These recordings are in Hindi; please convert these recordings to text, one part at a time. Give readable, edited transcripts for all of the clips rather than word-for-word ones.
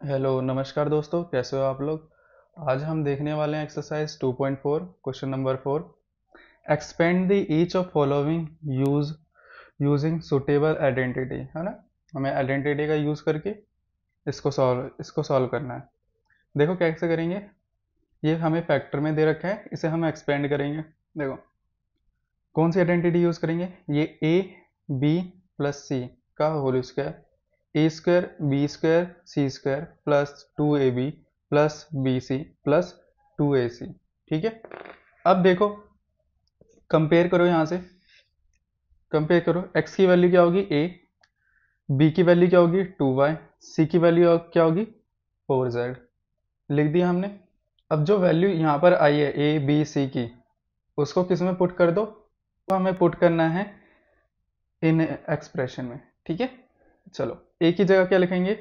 हेलो नमस्कार दोस्तों, कैसे हो आप लोग। आज हम देखने वाले हैं exercise 2.4 question number 4। Expand the each of following using suitable identity, है ना। हमें आइडेंटिटी का यूज़ करके इसको सॉल्व करना है। देखो कैसे करेंगे। ये हमें फैक्टर में दे रखा है, इसे हम एक्सपेंड करेंगे। देखो कौन सी आइडेंटिटी यूज़ करेंगे। ये ए बी प्लस सी का whole square, A square B square C square plus 2ab plus B C plus 2ac। ठीक है। अब देखो कंपेयर करो, यहाँ से कंपेयर करो। x की वैल्यू क्या होगी a, b की वैल्यू क्या होगी 2y, c की वैल्यू क्या होगी 4z। लिख दिया हमने। अब जो वैल्यू यहाँ पर आई है a b c की, उसको किस में पुट कर दो। तो हमें पुट करना है इन एक्सप्रेशन में। ठीक है। चलो a की जगह क्या लिखेंगे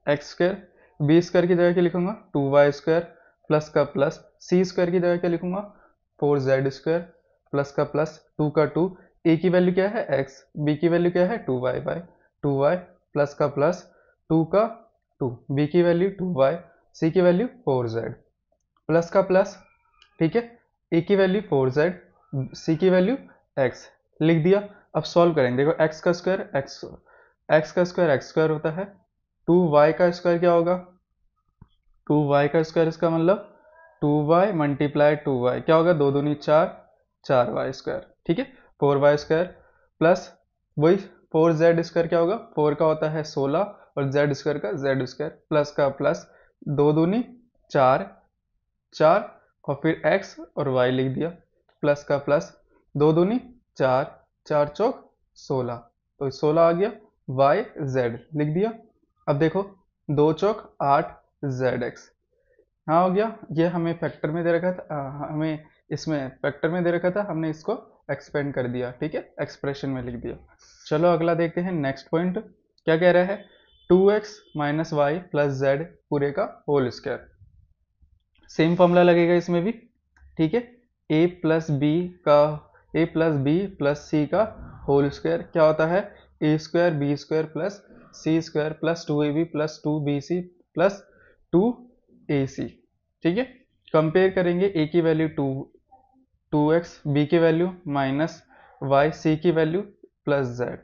एक्स स्क्वायर, बी स्क्वायर की जगह क्या लिखूंगा 2y स्क्वायर प्लस का प्लस, सी स्क्वायर की जगह क्या लिखूंगा 4z स्क्वायर प्लस का प्लस 2 का 2। a की वैल्यू क्या है x, b की वैल्यू क्या है 2y बाई 2y प्लस का प्लस 2 का 2, b की वैल्यू 2y, c की वैल्यू 4z प्लस का प्लस। ठीक है। a की वैल्यू 4z, c की वैल्यू x लिख दिया। अब सॉल्व करेंगे। देखो x का स्क्वायर एक्स स्क्वायर होता है, 2y का स्क्वायर क्या होगा 2y का स्क्वायर, इसका मतलब 2y मल्टीप्लाई 2y क्या होगा, दो दूनी चार, 4y स्क्वायर। ठीक है। 4y स्क्वायर प्लस वही 4z स्क्वायर क्या होगा, 4 का होता है 16 और z स्क्वायर का z स्क्वायर प्लस का प्लस, दो दूनी चार, चार और फिर x और y लिख दिया प्लस का प्लस, दो दूनी चार, चार चौक 16, तो 16 आ गया, y z लिख दिया। अब देखो दो चौक 8 zx, हाँ हो गया। ये हमें फैक्टर में दे रखा था, हमें इसमें फैक्टर में दे रखा था, हमने इसको एक्सपेंड कर दिया। ठीक है, एक्सप्रेशन में लिख दिया। चलो अगला देखते हैं। नेक्स्ट पॉइंट क्या कह रहा है, 2x minus Y plus Z पूरे का होल स्क्वायर। सेम फॉर्मूला लगेगा इसमें भी। ठीक है। ए प्लस बी का A plus B plus C का होल स्क्वायर क्या होता है, A square B square plus C square plus 2ab plus 2bc plus 2ac। ठीक है। कंपेयर करेंगे ए की वैल्यू 2x, बी की वैल्यू माइनस वाई, सी की value plus Z.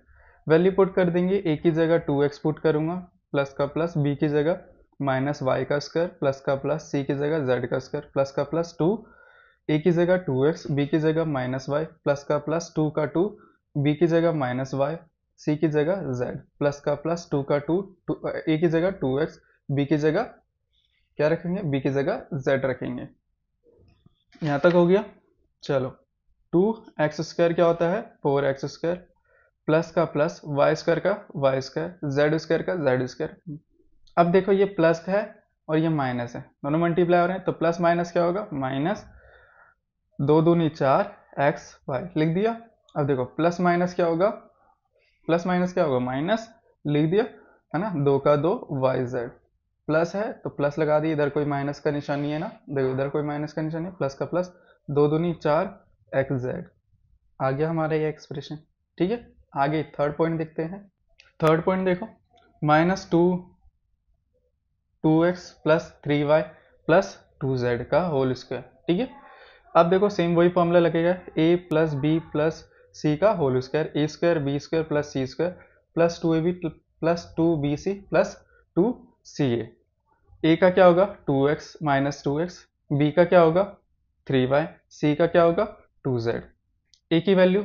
Value put कर देंगे। ए की जगह 2x पुट करूंगा प्लस का प्लस, बी की जगह माइनस वाई का स्क्वायर प्लस का प्लस, सी की जगह जेड का स्क्वायर प्लस का प्लस 2, ए की जगह 2x, बी की जगह माइनस वाई प्लस का प्लस 2 का 2, बी की जगह माइनस वाई, सी की जगह z प्लस का प्लस 2 का 2, ए की जगह 2x, बी की जगह क्या रखेंगे, बी की जगह z रखेंगे। यहाँ तक हो गया। चलो 2x स्क्वायर क्या होता है 4x स्क्वायर प्लस का प्लस वाई स्क्वायर का वाई स्क्वायर, जेड स्क्वायर का जेड स्क्वायर। अब देखो ये प्लस है और ये माइनस है, दोनों मल्टीप्लाई हो रहे हैं, तो प्लस माइनस क्या होगा माइनस, दो दूनी चार एक्स वाई लिख दिया। अब देखो प्लस माइनस क्या होगा, प्लस माइनस क्या होगा माइनस लिख दिया, है ना। दो का दो वाई जेड प्लस है तो प्लस लगा दिया, इधर कोई माइनस का निशानी है ना, देखो इधर कोई माइनस का निशानी है, प्लस का प्लस, दो दूनी चार एक्स जेड आ गया हमारा ये एक्सप्रेशन। ठीक है। आगे थर्ड पॉइंट देखते हैं। थर्ड पॉइंट देखो, minus two x plus 3y plus 2z का होल स्क्वायर। ठीक है। अब देखो सेम वही फॉर्मूला लगेगा, a plus B plus C का whole square, A square B square plus C square plus 2ab plus 2bc plus 2ca। a का क्या होगा 2x माइनस 2x, b का क्या होगा 3y, c का क्या होगा 2z। a की वैल्यू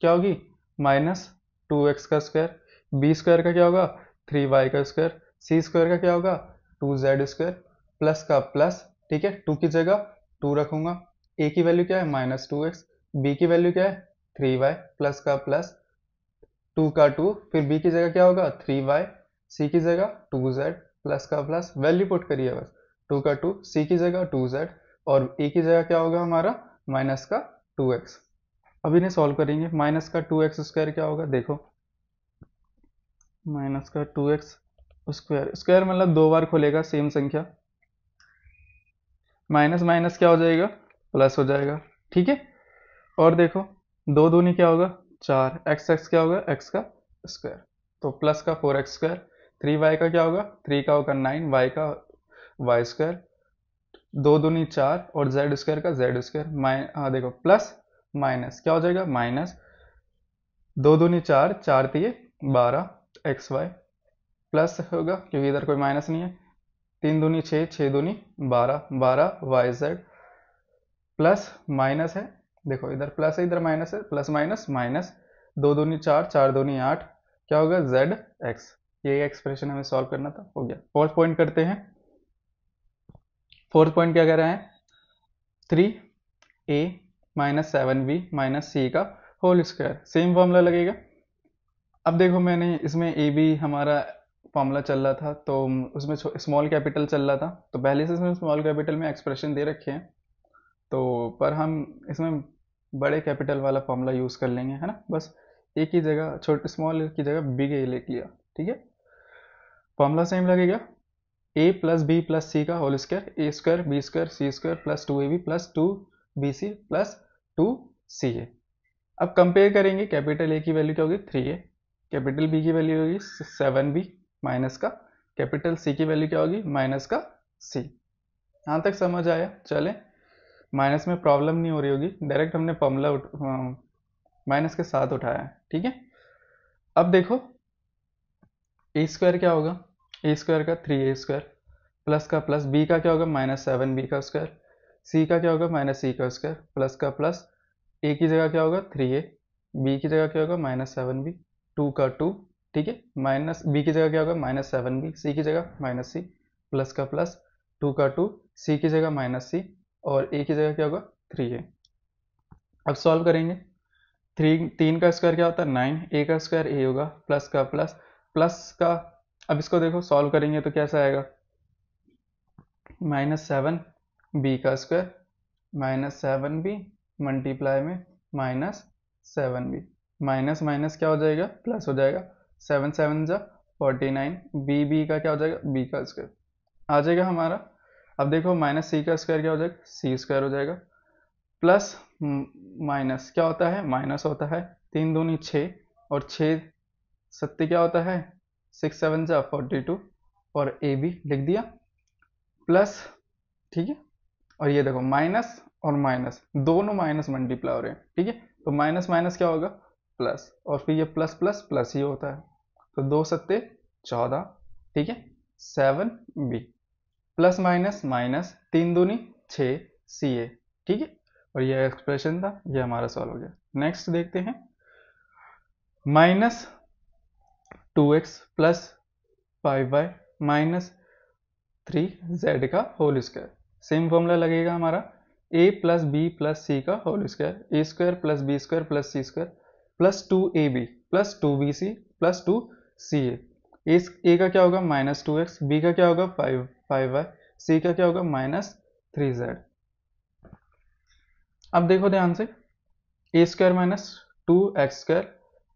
क्या होगी माइनस 2x का स्क्वायर, बी स्क्वायर का क्या होगा 3y का स्क्वायर, सी स्क्वायर का क्या होगा 2z स्क्वायर प्लस का प्लस। ठीक है। 2 की जगह 2 रखूंगा, a की वैल्यू क्या है माइनस 2x, b की वैल्यू क्या है 3y प्लस का प्लस 2 का 2, फिर b की जगह क्या होगा 3y, c की जगह 2z प्लस का प्लस, वैल्यू पुट करिए बस, 2 का 2, c की जगह 2z और a की जगह क्या होगा हमारा माइनस का 2x। अब इन्हें सॉल्व करेंगे। माइनस का 2x स्क्वायर क्या होगा, देखो माइनस का 2x स्क्वायर, स्क्वायर मतलब दो बार खुलेगा सेम संख्या, माइनस माइनस क्या हो जाएगा प्लस हो जाएगा। ठीक है। और देखो दो दूनी क्या होगा चार, एक्स एक्स क्या होगा एक्स का स्क्वायर, तो प्लस का 4x स्क्वायर, 3y का क्या होगा, 3 का होगा 9, y का वाई स्क्वायर, 2 दूनी 4 और जेड स्क्वायर का जेड स्क्वायर। हाँ देखो प्लस माइनस क्या हो जाएगा, माइनस 2 दूनी 4, 4 तिये 12 एक्स वाई, प्लस होगा क्योंकि इधर कोई माइनस नहीं है, 3 दूनी 6, 6 दूनी 12, 12 वाई जेड, प्लस माइनस है, देखो इधर प्लस है इधर माइनस है, प्लस माइनस माइनस, 2 दूनी 4, 4 दूनी 8, क्या होगा जेड एक्स। ये एक्सप्रेशन हमें सॉल्व करना था, हो गया। फोर्थ पॉइंट करते हैं। फोर्थ पॉइंट क्या कह रहा है, 3a माइनस 7b माइनस सी का होल स्क्वायर, सेम फॉर्मूला लगेगा। अब देखो मैंने इसमें ए बी हमारा फॉर्मूला चल रहा था तो उसमें स्मॉल कैपिटल चल रहा था, तो पहले से इसमें स्मॉल कैपिटल में एक्सप्रेशन दे रखे हैं, तो पर हम इसमें बड़े कैपिटल वाला फॉर्मूला यूज़ कर लेंगे, है ना। बस एक ही जगह छोटे स्मॉल की जगह बिग ए लिख लिया, ठीक है। फॉर्मूला सेम लगेगा, a plus B plus C का whole square, A square B square C square plus 2ab plus 2bc plus 2ca। अब कंपेयर करेंगे, कैपिटल ए की वैल्यू क्या होगी 3a, कैपिटल बी की वैल्यू होगी 7b माइनस का कैपिटल सी की वैल्यू क्या होगी माइनस का c। यहाँ तक समझ आया, चले माइनस में प्रॉब्लम नहीं हो रही होगी, डायरेक्ट हमने फॉर्मूला माइनस के साथ उठाया है, ठीक है। अब देखो ए स्क्वायर क्या होगा, ए स्क्वायर का 3a स्क्वायर प्लस का प्लस बी का क्या होगा माइनस 7b का स्क्वायर, सी का क्या होगा माइनस सी का स्क्वायर, प्लस का प्लस ए की जगह क्या होगा 3a, बी की जगह क्या होगा माइनस 7b, 2 का 2, ठीक है, माइनस बी की जगह क्या होगा माइनस 7b, सी की जगह माइनस सी, प्लस का प्लस 2 का 2, सी की जगह माइनस सी और ए की जगह क्या होगा 3a। अब सॉल्व करेंगे, 3 का स्क्वायर क्या होता है 9, ए का स्क्वायर ए होगा, प्लस का प्लस प्लस का, अब इसको देखो सॉल्व करेंगे तो कैसा आएगा, माइनस 7b का स्क्वायर माइनस 7b मल्टीप्लाई में माइनस 7b, माइनस माइनस क्या हो जाएगा प्लस हो जाएगा, 7 7 जा 49, बी का क्या हो जाएगा b का स्क्वायर आ जाएगा हमारा। अब देखो माइनस सी का स्क्वायर क्या हो जाएगा सी स्क्वायर हो जाएगा, प्लस माइनस क्या होता है माइनस होता है, 3 दूनी 6 और 6 सत्ते क्या होता है 6 7 जा 42 और ए बी लिख दिया, प्लस, ठीक है। और ये देखो माइनस और माइनस दोनों माइनस मल्टीप्लाई हो रहे हैं, ठीक है, तो माइनस माइनस क्या होगा प्लस, और फिर ये प्लस प्लस प्लस ही होता है, तो 2 सत्ते 14, ठीक है, 7b प्लस माइनस माइनस 3 दूनी 6 सी ए, ठीक है, और ये एक्सप्रेशन था, ये हमारा सॉल्व हो गया। नेक्स्ट देखते हैं, minus 2x plus 5y minus 3z का होल स्क्वायर, सेम फॉर्मूला लगेगा हमारा, a plus B plus C का whole square, A square plus B square plus C square plus 2ab plus 2bc plus 2ca। A का क्या होगा माइनस 2x, बी का क्या होगा 5y, सी का क्या होगा माइनस 3z। अब देखो ध्यान से, A square minus 2x square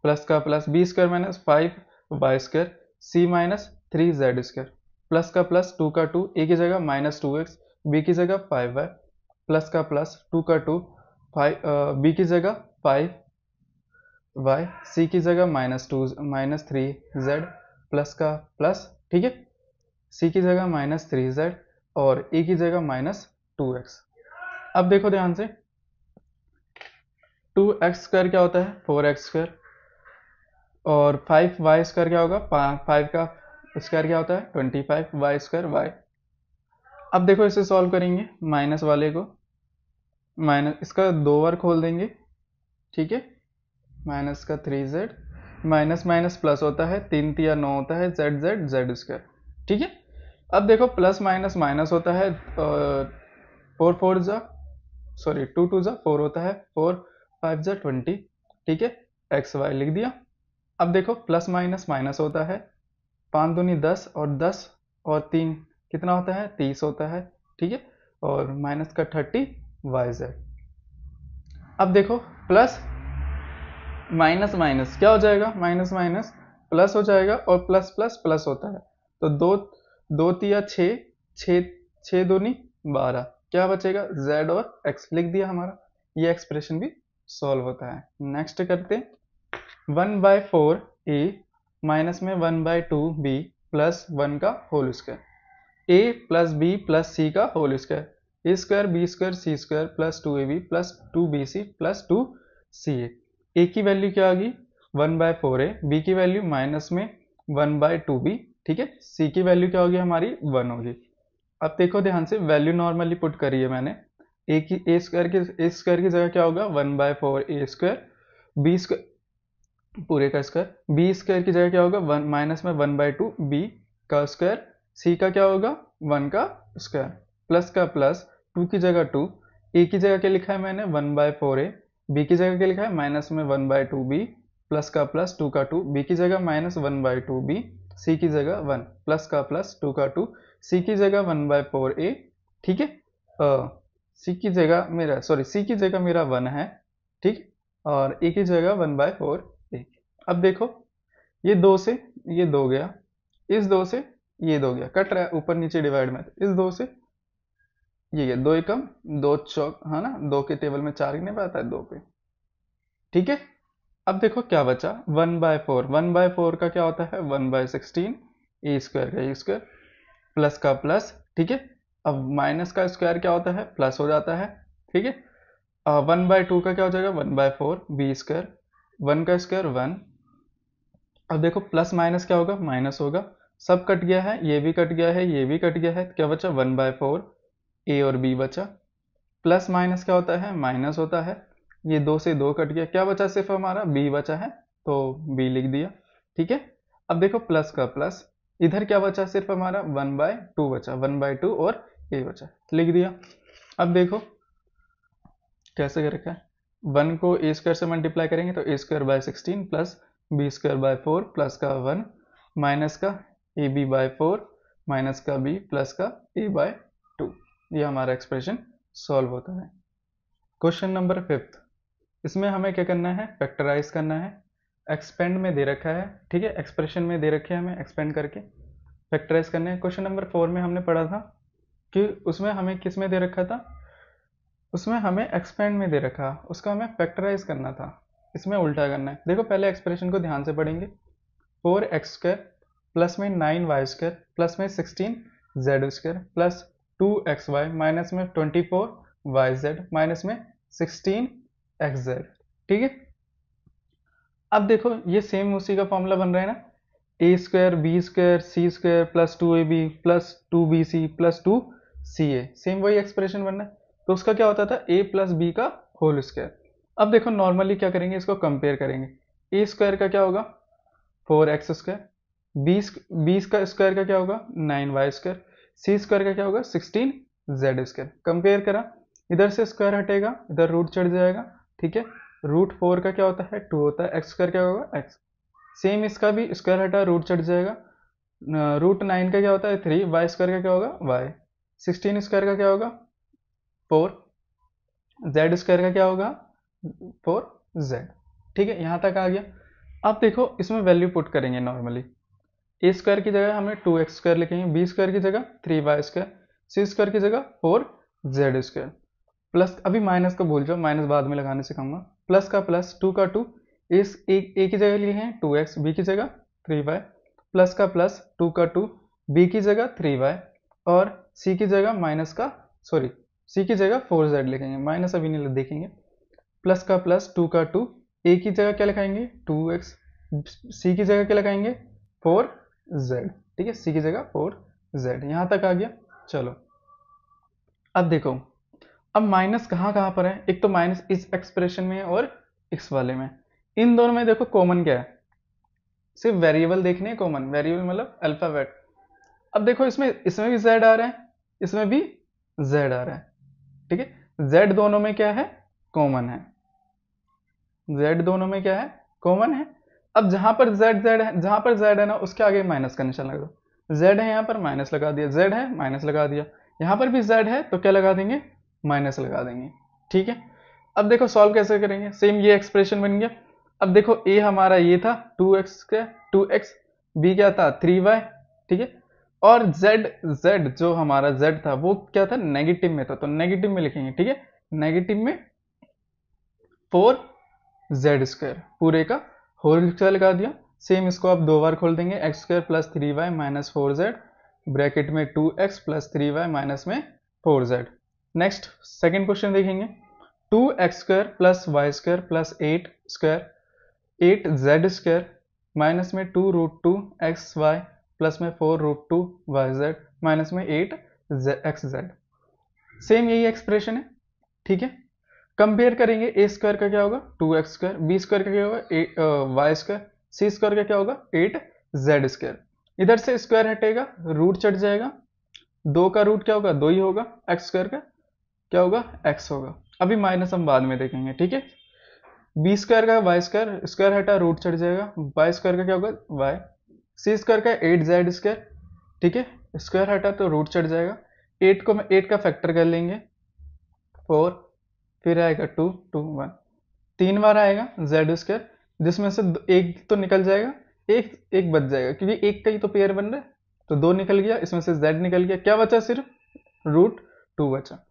plus का plus B square minus 5y square C minus 3z square, plus का प्लस 2 का 2, ए की जगह माइनस 2x, बी की जगह 5y, प्लस का प्लस 2 का 2, बी की जगह 5y, सी की जगह माइनस 3z, प्लस का प्लस, ठीक है, सी की जगह माइनस 3z और ए की जगह माइनस 2x। अब देखो ध्यान से, 2x स्क्वायर क्या होता है 4x स्क्वायर और 5y स्क्वायर क्या होगा 5 का स्क्वायर क्या होता है 25 y स्क्वायर y। अब देखो इसे सॉल्व करेंगे, माइनस वाले को माइनस इसका 2 बार खोल देंगे, ठीक है, माइनस का 3z, माइनस माइनस प्लस होता है, 3 तिया 9 होता है, z स्क्वायर, ठीक है। अब देखो प्लस माइनस माइनस होता है, 4 4 जा सॉरी 2 2 जा 4 होता है, 4 5 जा 20, ठीक है, एक्स वाई लिख दिया। अब देखो प्लस माइनस माइनस होता है, 5 दूनी 10 और 10 और 3 कितना होता है 30 होता है, ठीक है, और माइनस का 30 वाई जेड। अब देखो प्लस माइनस माइनस क्या हो जाएगा माइनस माइनस प्लस हो जाएगा और प्लस प्लस प्लस होता है, तो 2 2 तिया 6 6 6 दूनी 12, क्या बचेगा z और x लिख दिया हमारा, ये एक्सप्रेशन भी सॉल्व होता है। नेक्स्ट करते हैं, 1/4 a माइनस में 1/2 b प्लस 1 का whole square, A plus B plus C का whole square, A square B square C square plus 2ab plus 2bc plus 2ca। A की वैल्यू क्या आ गई 1/4a, बी की वैल्यू माइनस में 1/2b, ठीक है, सी की वैल्यू क्या होगी हमारी 1 होगी। अब देखो ध्यान से वैल्यू नॉर्मली पुट करी है मैंने, ए स्क्वायर की जगह क्या होगा 1/4a स्क्वायर, बी स्क्वायर पूरे का स्क्वायर, बी स्क्वायर की जगह क्या होगा 1 माइनस में 1/2 बी का स्क्वायर, सी का क्या होगा 1 का स्क्वायर, प्लस का प्लस 2 की जगह 2, ए की जगह क्या लिखा है मैंने 1/4a, बी की जगह क्या लिखा है माइनस में 1/2 बी, प्लस का प्लस 2 का 2, बी की जगह माइनस 1/2 बी, सी की जगह 1, प्लस का प्लस 2 का 2, सी की जगह 1/4a, ठीक है, सी की जगह मेरा 1 है, ठीक, और ए की जगह 1/4 ए। अब देखो ये 2 से ये 2 गया, इस 2 से ये 2 गया, कट रहा है ऊपर नीचे डिवाइड में, इस 2 से ये गया, 2 एकम 2 चौक, है ना, 2 के टेबल में 4 गिने पाता है 2 पे, ठीक है। अब देखो क्या बचा 1/4 का क्या होता है 1/16, ए स्क्वायर का ए स्क्वायर प्लस का प्लस, ठीक है, अब माइनस का स्क्वायर क्या होता है प्लस हो जाता है, ठीक है, 1/2 का क्या हो जाएगा 1/4 बी स्क्वायर, 1 का स्क्वायर 1, अब देखो प्लस माइनस क्या होगा माइनस होगा, सब कट गया है, ये भी कट गया है, ये भी कट गया है, क्या बचा 1/4 ए और बी बचा, प्लस माइनस क्या होता है माइनस होता है, ये 2 से 2 कट गया, क्या बचा सिर्फ हमारा बी बचा है, तो बी लिख दिया, ठीक है। अब देखो प्लस का प्लस, इधर क्या बचा सिर्फ हमारा 1/2 बचा, 1/2 और ए बचा, लिख दिया। अब देखो कैसे कर रखा है, 1 को ए स्क्वायर से मल्टीप्लाई करेंगे तो a² / 16 प्लस b² / 4 प्लस का 1 माइनस का ab/4 माइनस का b प्लस का a/2, ये हमारा एक्सप्रेशन सॉल्व होता है। क्वेश्चन नंबर 5, इसमें हमें क्या करना है फैक्टराइज करना है, एक्सपेंड में दे रखा है, ठीक है, एक्सप्रेशन में दे रखे हैं हमें एक्सपेंड करके फैक्टराइज करना है। क्वेश्चन नंबर 4 में हमने पढ़ा था कि उसमें हमें किस में दे रखा था, उसमें हमें एक्सपेंड में दे रखा, उसका हमें फैक्टराइज करना था, इसमें उल्टा करना है। देखो पहले एक्सप्रेशन को ध्यान से पढ़ेंगे, 4x² प्लस में 9y² प्लस में 16z² प्लस 2xy माइनस में 24yz माइनस में 16xz, ठीक है। अब देखो ये सेम उसी का फॉर्मूला बन रहा है ना, a² b² c² plus 2ab plus 2bc plus 2ca, same वही एक्सप्रेशन बनना है, तो उसका क्या होता था a प्लस बी का होल स्क्वायर। अब देखो नॉर्मली क्या करेंगे, इसको कंपेयर करेंगे, ए स्क्वायर का क्या होगा 4x², बी का स्क्वायर का क्या होगा 9y², सी स्क्वायर का क्या होगा 16z², कंपेयर करा, इधर से स्क्वायर हटेगा इधर रूट चढ़ जाएगा, ठीक है, √4 का क्या होता है 2 होता है, x² क्या होगा x, सेम इसका भी स्क्वायर हटा रूट चढ़ जाएगा, √9 का क्या होता है 3, y² का क्या होगा y, 16² का क्या होगा 4, z² का क्या होगा 4z, ठीक है, यहाँ तक आ गया। अब देखो इसमें वैल्यू पुट करेंगे नॉर्मली, a² की जगह हमें 2x² लिखेंगे, b² की जगह 3y², c² की जगह 4z², प्लस अभी माइनस को भूल जाओ, माइनस बाद में लगाने से कहूँगा, प्लस का प्लस 2 का 2, ए की जगह लिए हैं 2x, बी की जगह 3y, प्लस का प्लस 2 का 2, बी की जगह 3y और सी की जगह सी की जगह 4z लिखेंगे, माइनस अभी नहीं देखेंगे, प्लस का प्लस 2 का 2, ए की जगह क्या लगाएंगे 2x, सी की जगह क्या लगाएंगे 4z, ठीक है, सी की जगह 4z, यहां तक आ गया। चलो अब देखो, अब माइनस कहाँ कहाँ पर है, एक तो माइनस इस एक्सप्रेशन में और इस वाले में, इन दोनों में देखो कॉमन क्या है, सिर्फ वेरिएबल देखने कॉमन, वेरिएबल मतलब अल्फाबेट। अब देखो इसमें भी z आ रहा है, इसमें भी z आ रहा है, ठीक है, z दोनों में क्या है कॉमन है, z दोनों में क्या है कॉमन है। अब जहां पर z है ना उसके आगे माइनस का निशान लगा दो, z है यहाँ पर माइनस लगा दिया, z है माइनस लगा दिया, यहाँ पर भी z है तो क्या लगा देंगे माइनस लगा देंगे, ठीक है। अब देखो सॉल्व कैसे करेंगे, सेम ये एक्सप्रेशन बन गया। अब देखो a हमारा ये था 2x, b क्या था 3y, ठीक है, और z जो हमारा z था वो क्या था नेगेटिव में था, तो नेगेटिव में लिखेंगे, ठीक है, नेगेटिव में 4z² पूरे का होल स्क्वायर लगा दिया, सेम इसको आप 2 बार खोल देंगे, x square plus 3y minus 4z bracket में 2x प्लस 3y माइनस में 4z। नेक्स्ट सेकेंड क्वेश्चन देखेंगे, 2x square plus Y square plus 8 square 8z square minus में 2 रूट 2 एक्स वाई प्लस में 4 रूट 2 वाई जेड माइनस में 8 एक्स जेड। सेम यही एक्सप्रेशन है, ठीक है। कंपेयर करेंगे, ए स्क्वायर का क्या होगा 2x स्क्वायर, बी स्क्वायर का क्या होगा वाई स्क्वायर, सी स्क्वायर का क्या होगा 8z स्क्वायर। इधर से स्क्वायर हटेगा, रूट चढ़ जाएगा, 2 का रूट क्या होगा 2 ही होगा, एक्स स्क्वायर का क्या होगा x होगा। अभी माइनस हम बाद में देखेंगे, ठीक है। बी स्क्वायर का वाई स्क्वायर, स्क्वायर हटा रूट चढ़ जाएगा, वाई स्क्वायर का क्या होगा वाई, सी स्क्वायर का 8z स्क्वायर, ठीक है, स्क्वायर हटा तो रूट चढ़ जाएगा, 8 को 8 का फैक्टर कर लेंगे 4, फिर आएगा 2 2 1, 3 बार आएगा z स्क्वायर, जिसमें से एक तो निकल जाएगा, एक बच जाएगा क्योंकि एक का ही तो पेयर बन रहा है, तो 2 निकल गया, इसमें से z निकल गया, क्या बचा सिर्फ रूट 2 बचा।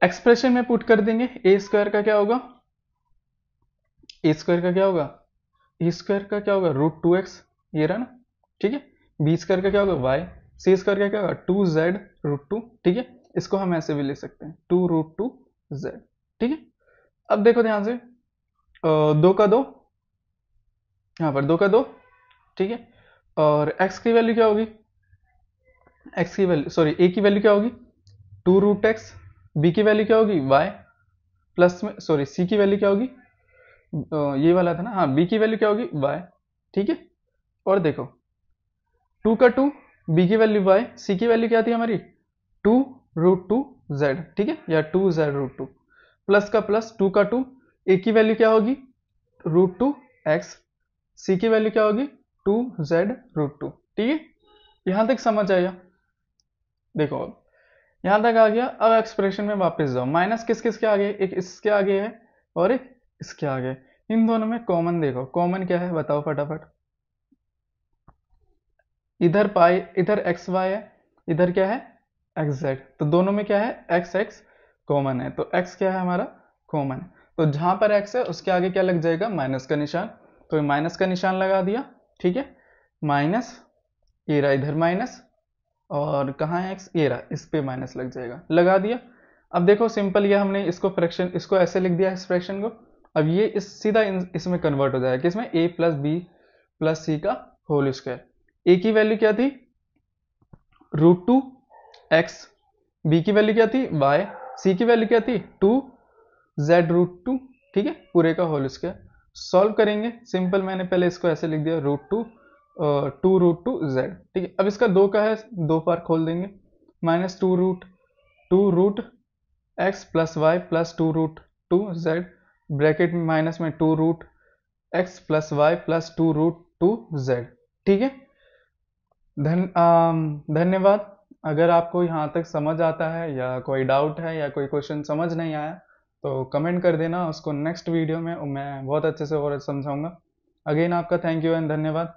एक्सप्रेशन में पुट कर देंगे, ए स्क्वायर का क्या होगा ए स्क्वायर का क्या होगा ए स्क्वायर का क्या होगा रूट 2x, ये रहा ना, ठीक है। बी स्क्वायर का क्या होगा वाई, सी स्क्वायर का क्या होगा 2z रूट 2, ठीक है। इसको हम ऐसे भी ले सकते हैं 2 रूट 2 z, ठीक है। अब देखो ध्यान से, 2 का 2, यहाँ पर 2 का 2, ठीक है, और x की वैल्यू क्या होगी, x की वैल्यू सॉरी a की वैल्यू क्या होगी 2 रूट x, b की वैल्यू क्या होगी y प्लस में सॉरी c की वैल्यू क्या होगी ये वाला था ना, हाँ b की वैल्यू क्या होगी y, ठीक है। और देखो 2 का 2, b की वैल्यू y, c की वैल्यू क्या थी हमारी 2 रूट 2 z, ठीक है, या 2z रूट 2, प्लस का प्लस 2 का 2, a की वैल्यू क्या होगी रूट 2 x, c की वैल्यू क्या होगी 2z रूट 2, ठीक है। यहां तक समझ आया, देखो अब यहां तक आ गया। अब एक्सप्रेशन में वापस जाओ, माइनस किस किस के आगे, एक इसके आगे है और एक इसके आगे, इन दोनों में कॉमन देखो, कॉमन क्या है बताओ फटाफट। इधर पाई, इधर एक्स वाई है, इधर क्या है एक्स जेड, तो दोनों में क्या है एक्स एक्स कॉमन है, तो एक्स क्या है हमारा कॉमन है, तो जहां पर एक्स है उसके आगे क्या लग जाएगा माइनस का निशान, तो माइनस का निशान लगा दिया, ठीक है। माइनस ये रहा इधर माइनस, और कहाँ है एक्स ये रहा, इस पे माइनस लग जाएगा, लगा दिया। अब देखो सिंपल, ये हमने इसको फ्रैक्शन, इसको ऐसे लिख दिया इस फ्रैक्शन को, अब ये इस सीधा इसमें कन्वर्ट हो जाएगा, किसमें a plus B plus C का होल स्क्वायर। a की वैल्यू क्या थी रूट 2 एक्स, बी की वैल्यू क्या थी y, सी की वैल्यू क्या थी 2 z रूट 2, ठीक है, पूरे का होल स्क्वायर। सॉल्व करेंगे सिंपल, मैंने पहले इसको ऐसे लिख दिया रूट 2 2 रूट 2 z, ठीक है। अब इसका 2 का है 2 बार खोल देंगे, minus 2 root X plus Y plus 2 root 2 z bracket में माइनस में 2 root X plus Y plus 2 root 2 z, ठीक है। धन्यवाद। अगर आपको यहाँ तक समझ आता है या कोई डाउट है या कोई क्वेश्चन समझ नहीं आया तो कमेंट कर देना, उसको नेक्स्ट वीडियो में मैं बहुत अच्छे से और समझाऊंगा। अगेन आपका थैंक यू एंड धन्यवाद।